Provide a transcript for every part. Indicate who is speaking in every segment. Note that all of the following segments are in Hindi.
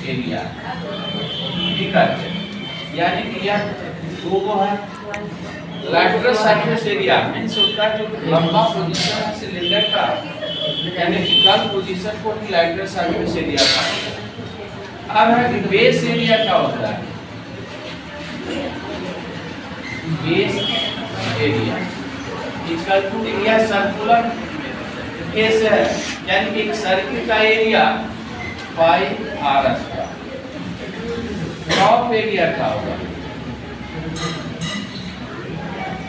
Speaker 1: एरिया, ठीक है। यानी कि यह दो को है लैटरल सरफेस एरिया मींस होता है जो लंबा पोजीशन है सिलेंडर का, यानी कि कल पोजीशन को लैटरल सरफेस एरिया का। अब है कि बेस एरिया क्या होता है, base area equal to area circular face है, यानी कि एक सर्किल का area pi r square. Top area क्या होगा,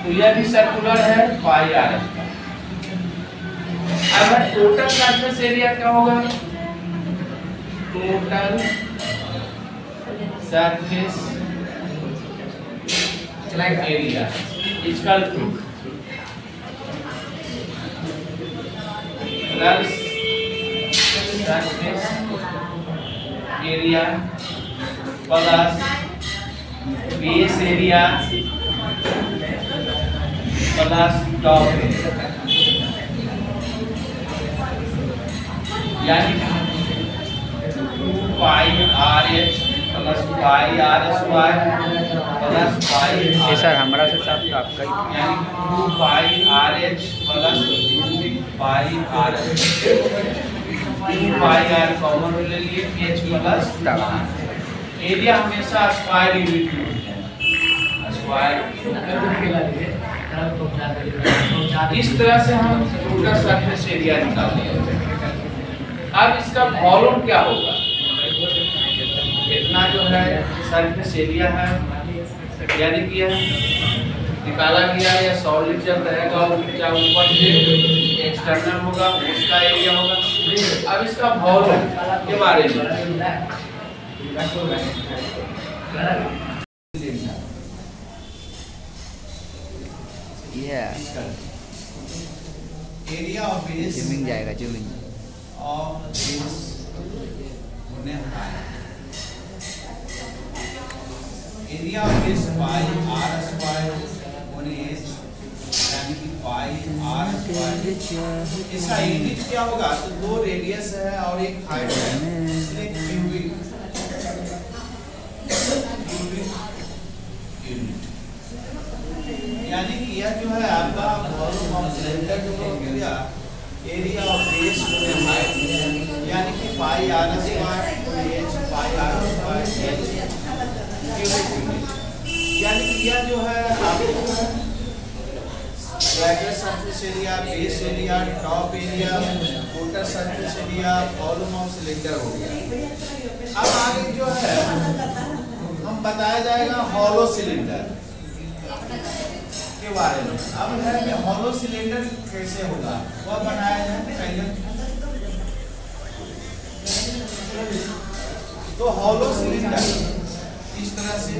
Speaker 1: तो यह भी सर्कुलर है पाई आर स्क्वायर। अब टोटल सरफेस एरिया क्या होगा, total surface area equal to surface area plus base area plus top area, यानी 2 pi r h plus pi r square plus pi.
Speaker 2: ये सर हमारा से साथ तो आपका ही,
Speaker 1: यानी 2 pi r h plus 2 pi r h, 2 pi r common ले लिए, एच प्लस एरिया हमेशा स्क्वायर यूनिट में होता है, स्क्वायर। इस तरह से हम टोटल सरफेस एरिया निकाल लिए। अब इसका वॉल्यूम क्या होगा, इतना जो है सरफेस एरिया है, यानी कि यह निकाला गया या सॉलिड जब रहेगा और ऊपर से एक्सटर्नल होगा उसका एरिया होगा। अब इसका वॉल्यूम के बारे में एरिया ऑफ बेस
Speaker 2: जूमिंग जाएगा, जूमिंग
Speaker 1: ऑफ बेस होने वाला है, area of base pi r square one h, यानी कि पाई आर स्क्वायर। इसका यूनिट क्या होगा, तो दो रेडियस है और एक हाइट है, इसलिए क्यूबिक यूनिट, यानी कि यह जो है आपका वॉल्यूम ऑफ सिलेंडर जो हो गया एरिया ऑफ बेस गुने हाइट, यानी कि pi r square h pi r square h cubic unit, यानी कि यह जो है आपको lateral surface area, base area, top area, total surface area, volume of cylinder हो गया। अब आगे जो है हम बताया जाएगा हॉलो सिलेंडर के बारे में। अब है कि हॉलो सिलेंडर कैसे होगा, वह बनाया जाए पहले। तो हॉलो सिलेंडर इस तरह से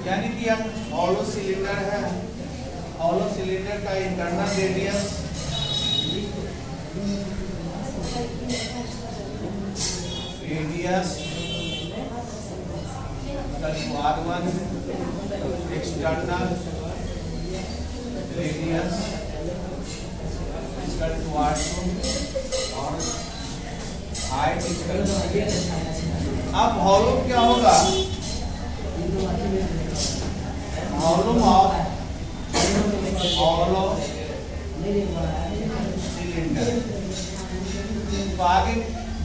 Speaker 1: यानी कि यह हॉलो सिलेंडर है, हॉलो सिलेंडर का internal radius R1 external radius equal to R2 और height equal to। अब वॉल्यूम क्या होगा? Volume of hollow cylinder. तो आगे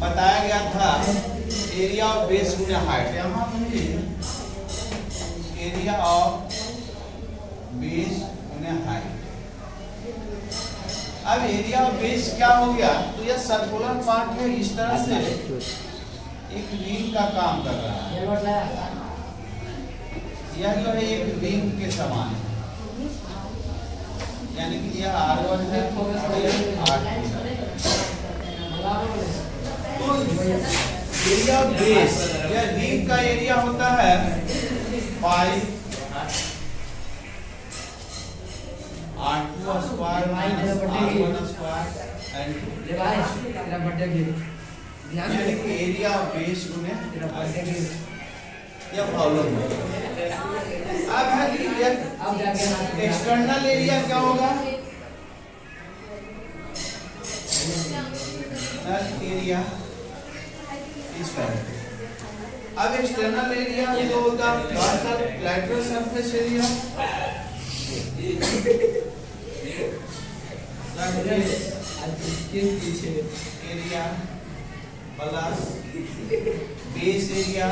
Speaker 1: बताया गया था एरिया ऑफ बेस गुना हाइट। यहाँ एरिया ऑफ बेस गुना हाइट। अब एरिया ऑफ बेस क्या हो गया? तो यह सर्कुलर पार्ट है, इस तरह से एक रिंग का काम कर रहा है। यह जो है एक रिंग के समान है, यानी कि यह R1 है और यह R2 है। तो एरिया ऑफ बेस, यह रिंग का एरिया होता है पाई R2 square minus R1 square and यानी कि एरिया ऑफ बेस गुने यह वॉल्यूम है। अब है कि एक्सटर्नल एरिया क्या होगा? एरिया इस तरह। अब एक्सटर्नल एरिया जो होगा lateral surface area area plus base area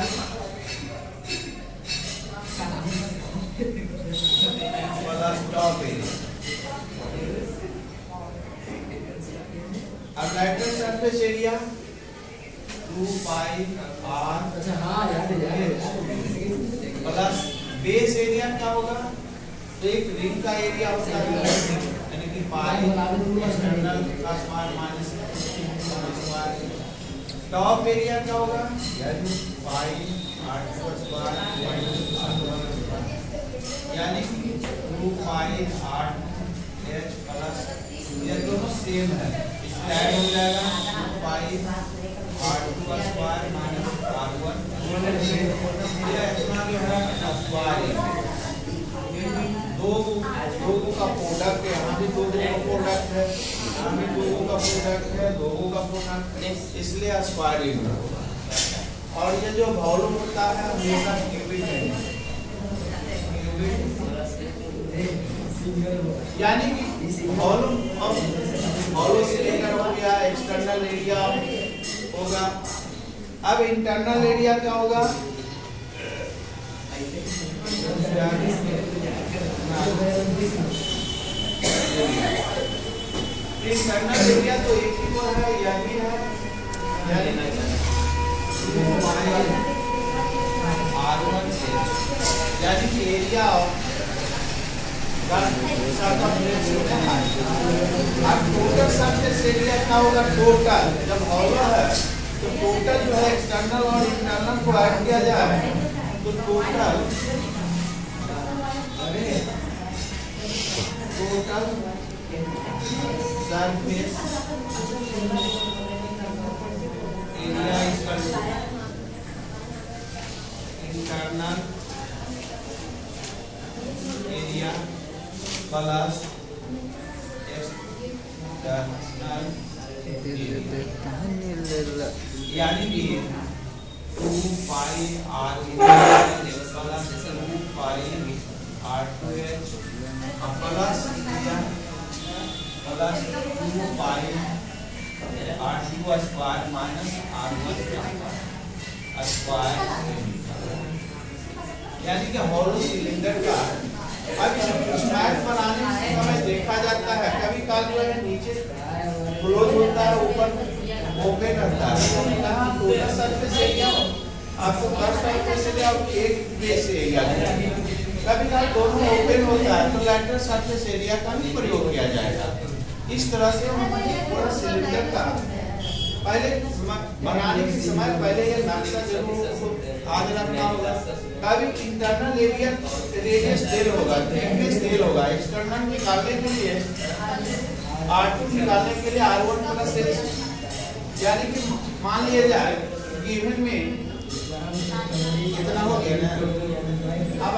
Speaker 1: plus top area. अब lateral surface area 2 pi r plus base area क्या होगा? तो एक रिंग का एरिया होता है, यानी कि पाई एक्सटर्नल का square minus square. Top area क्या होगा? पाई R2 square minus R1 square, यानी कि 2 पाई R H प्लस, ये दोनों सेम है, इसलिए ऐड हो जाएगा 2 pi R2 square minus R1। ये इतना जो है स्क्वायर, दो का प्रोडक्ट है, यहाँ भी दो का प्रोडक्ट है, यहाँ भी दो का प्रोडक्ट है, दो का प्रोडक्ट, इसलिए स्क्वायरिंग होगा। और ये जो वॉल्यूम होता है हमेशा क्यूबिक है, यानी कि वॉल्यूम ऑफ हॉलो सिलेंडर हो गया, एक्सटर्नल एरिया होगा। अब इंटरनल एरिया क्या होगा? इंटरनल एरिया तो एक ही तो है, यह भी है, यानी कि area of total surface area क्या होगा? टोटल जब हॉलो है तो टोटल जो है एक्सटर्नल और इंटरनल को ऐड किया जाए तो total surface area equal to internal area plus external area, यानी कि 2 pi r plus 2 pi r2h plus 2 pi r2 square minus r1 square, यानी कि हॉलो सिलेंडर का। अब स्मैश बनाने के समय देखा जाता है कभी काल जो है नीचे क्लोज होता है, ऊपर ओपन रहता है। यहाँ टोटल सरफेस एरिया आपको फर्स्ट सरफेस एरिया और एक बेस एरिया, कभी काल दोनों ओपन होता है तो लैटरल सरफेस एरिया का भी प्रयोग किया जाएगा। इस तरह से हम पूरा सिलेंडर का पहले बनाने के समय पहले ये नक्शा जरूर याद रखना होगा। कभी इंटरनल एरिया रेडियस देर होगा, थिकनेस देर होगा, एक्सटर्नल निकालने के लिए R2 निकालने के लिए R1 प्लस H, यानी कि मान लिया जाए गिवन में कितना हो गया ना। अब